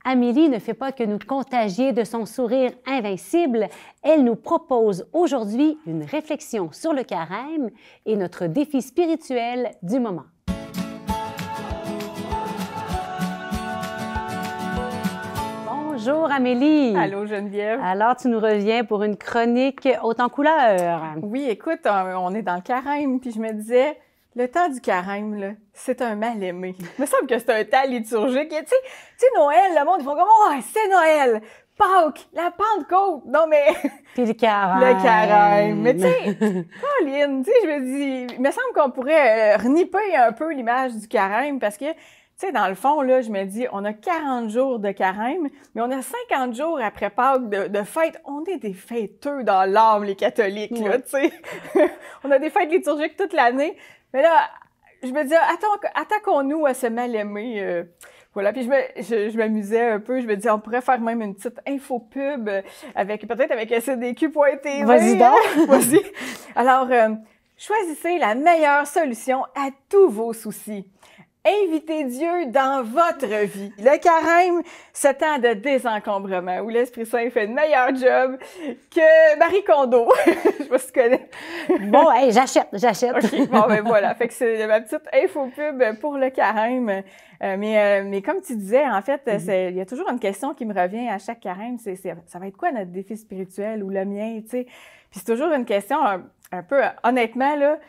Amélie ne fait pas que nous contagier de son sourire invincible. Elle nous propose aujourd'hui une réflexion sur le carême et notre défi spirituel du moment. Bonjour Amélie. Allô Geneviève. Alors, tu nous reviens pour une chronique haute en couleurs. Oui, écoute, on est dans le carême, puis je me disais, le temps du carême, là, c'est un mal-aimé. Il me semble que c'est un temps liturgique. Tu sais, Noël, le monde, ils font comme « Oh, c'est Noël! Pâques! La Pentecôte! » Non, mais... Puis le carême. Le carême. Mais tu sais, Pauline, tu sais, je me dis, il me semble qu'on pourrait reniper un peu l'image du carême, parce que tu sais, dans le fond, là, je me dis, on a 40 jours de carême, mais on a 50 jours après Pâques de fêtes. On est des fêteux dans l'âme, les catholiques, là, tu sais. On a des fêtes liturgiques toute l'année. Mais là, je me dis, attaquons-nous à ce mal-aimé. Voilà, puis je m'amusais un peu. Je me dis, on pourrait faire même une petite info-pub peut-être avec SDQ.tv. Vas-y donc! Vas-y. Alors, choisissez la meilleure solution à tous vos soucis. Invitez Dieu dans votre vie. Le carême, ce temps de désencombrement où l'Esprit Saint fait une meilleure job que Marie Kondo. Je sais pas si tu connais. Bon, hey, j'achète. OK, bon, ben voilà. Fait que c'est ma petite info-pub pour le carême. Mais comme tu disais, en fait, il y a toujours une question qui me revient à chaque carême. Ça va être quoi notre défi spirituel ou le mien, tu sais? Puis c'est toujours une question un peu, honnêtement, là,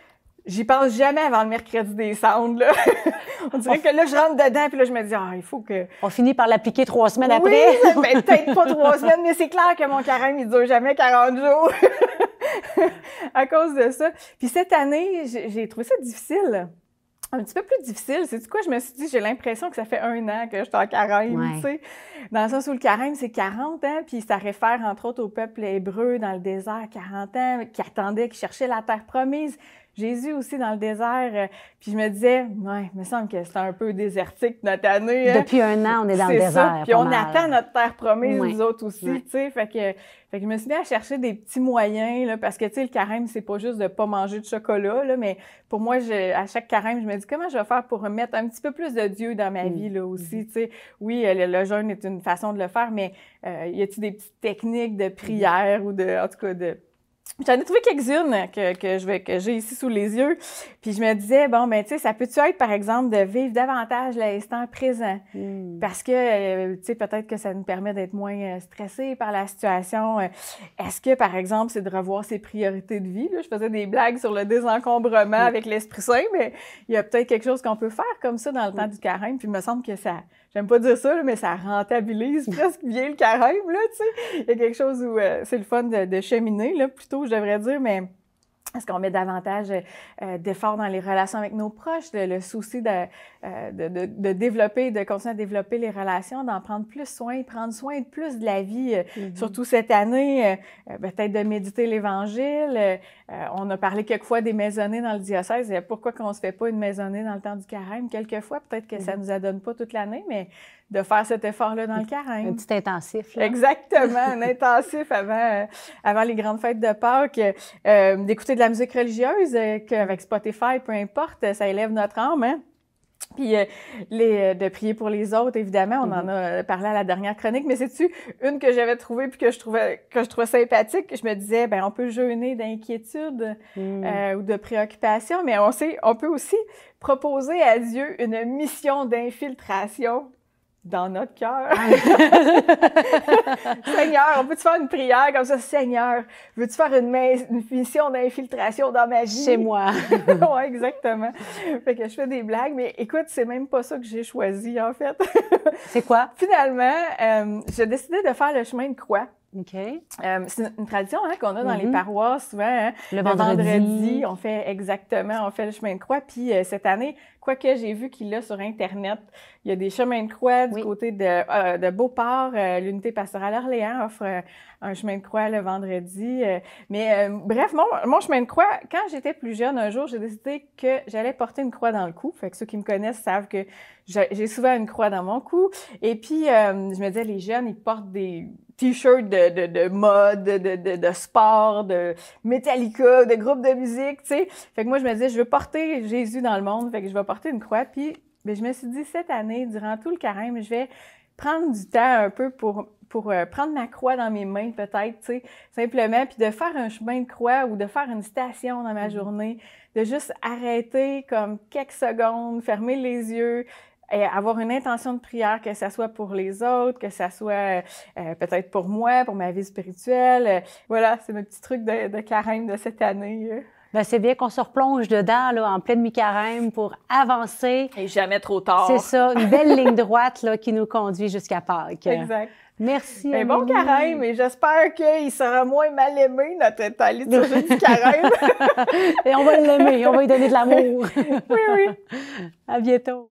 j'y pense jamais avant le mercredi des cendres, là. On dirait que là, je rentre dedans, puis là, je me dis, il faut que... On finit par l'appliquer 3 semaines après. Oui, ben, peut-être pas 3 semaines, mais c'est clair que mon carême, il dure jamais 40 jours. À cause de ça. Puis cette année, j'ai trouvé ça difficile. Un petit peu plus difficile. C'est-tu quoi? Je me suis dit, j'ai l'impression que ça fait 1 an que je suis en carême, tu sais. Dans le sens où le carême, c'est 40 ans, puis ça réfère, entre autres, au peuple hébreu dans le désert, 40 ans, qui attendait, qui cherchait la terre promise. Jésus aussi dans le désert, puis je me disais, il me semble que c'est un peu désertique notre année. Depuis 1 an, on est dans le désert. Puis on attend notre terre promise, nous autres aussi, tu sais. Fait que je me suis mis à chercher des petits moyens, là, parce que, tu sais, le carême, c'est pas juste de pas manger de chocolat, là, mais pour moi, à chaque carême, je me dis, comment je vais faire pour mettre un petit peu plus de Dieu dans ma vie, là, aussi, tu sais. Oui, le jeûne est une façon de le faire, mais y a-t-il des petites techniques de prière ou en tout cas, j'en ai trouvé quelques-unes que j'ai ici sous les yeux. Puis je me disais, bon, ben, tu sais, ça peut-tu être, par exemple, de vivre davantage l'instant présent? Parce que, tu sais, peut-être que ça nous permet d'être moins stressés par la situation. Est-ce que, par exemple, c'est de revoir ses priorités de vie? Là, je faisais des blagues sur le désencombrement avec l'Esprit Saint, mais il y a peut-être quelque chose qu'on peut faire comme ça dans le temps du carême. Puis il me semble que ça... J'aime pas dire ça, là, mais ça rentabilise presque bien le carême, là, tu sais. Il y a quelque chose où c'est le fun de cheminer, là, plutôt, je devrais dire, mais est-ce qu'on met davantage d'efforts dans les relations avec nos proches, le souci de développer, de continuer à développer les relations, d'en prendre plus soin, prendre soin de plus de la vie, surtout cette année, peut-être de méditer l'Évangile. On a parlé quelquefois des maisonnées dans le diocèse. Pourquoi qu'on se fait pas une maisonnée dans le temps du carême? Quelquefois, peut-être que ça nous adonne pas toute l'année, mais de faire cet effort-là dans le carême. Un petit intensif, là. Exactement, un intensif avant les grandes fêtes de Pâques. D'écouter de la musique religieuse, avec Spotify, peu importe, ça élève notre âme, hein? Puis de prier pour les autres, évidemment, on en a parlé à la dernière chronique, mais c'est-tu une que j'avais trouvée puis que je trouvais sympathique? Je me disais, on peut jeûner d'inquiétude ou de préoccupation, mais on peut aussi proposer à Dieu une mission d'infiltration dans notre cœur. Seigneur, on peut-tu faire une prière comme ça? Seigneur, veux-tu faire une mission d'infiltration dans ma vie? Chez moi. Oui, exactement. Fait que je fais des blagues, mais écoute, c'est même pas ça que j'ai choisi, en fait. C'est quoi? Finalement, j'ai décidé de faire le chemin de croix. OK. C'est une tradition qu'on a dans les paroisses souvent. Hein? Le vendredi. On fait le chemin de croix. Puis cette année, quoique j'ai vu qu'il y a sur Internet, il y a des chemins de croix du côté de Beauport. L'unité pastorale Orléans offre un chemin de croix le vendredi. Bref, mon chemin de croix, quand j'étais plus jeune, un jour, j'ai décidé que j'allais porter une croix dans le cou. Fait que ceux qui me connaissent savent que j'ai souvent une croix dans mon cou. Et puis, je me disais, les jeunes, ils portent des t-shirts de mode, de sport, de Metallica, de groupes de musique, tu sais. Fait que moi, je me disais, je veux porter Jésus dans le monde, fait que je vais porter une croix. Puis, je me suis dit, cette année, durant tout le carême, je vais prendre du temps un peu pour prendre ma croix dans mes mains, peut-être, tu sais, simplement, puis de faire un chemin de croix ou de faire une station dans ma journée, de juste arrêter comme quelques secondes, fermer les yeux, et avoir une intention de prière, que ça soit pour les autres, que ça soit peut-être pour moi, pour ma vie spirituelle. Voilà, c'est mes petits trucs de carême de cette année. Bien, c'est bien qu'on se replonge dedans, là, en pleine mi-carême pour avancer. Et jamais trop tard. C'est ça, une belle ligne droite là, qui nous conduit jusqu'à Pâques. Exact. Merci, Amélie. Bon carême, et j'espère qu'il sera moins mal aimé, notre liturgie du carême. Et on va l'aimer, on va lui donner de l'amour. Oui, oui. À bientôt.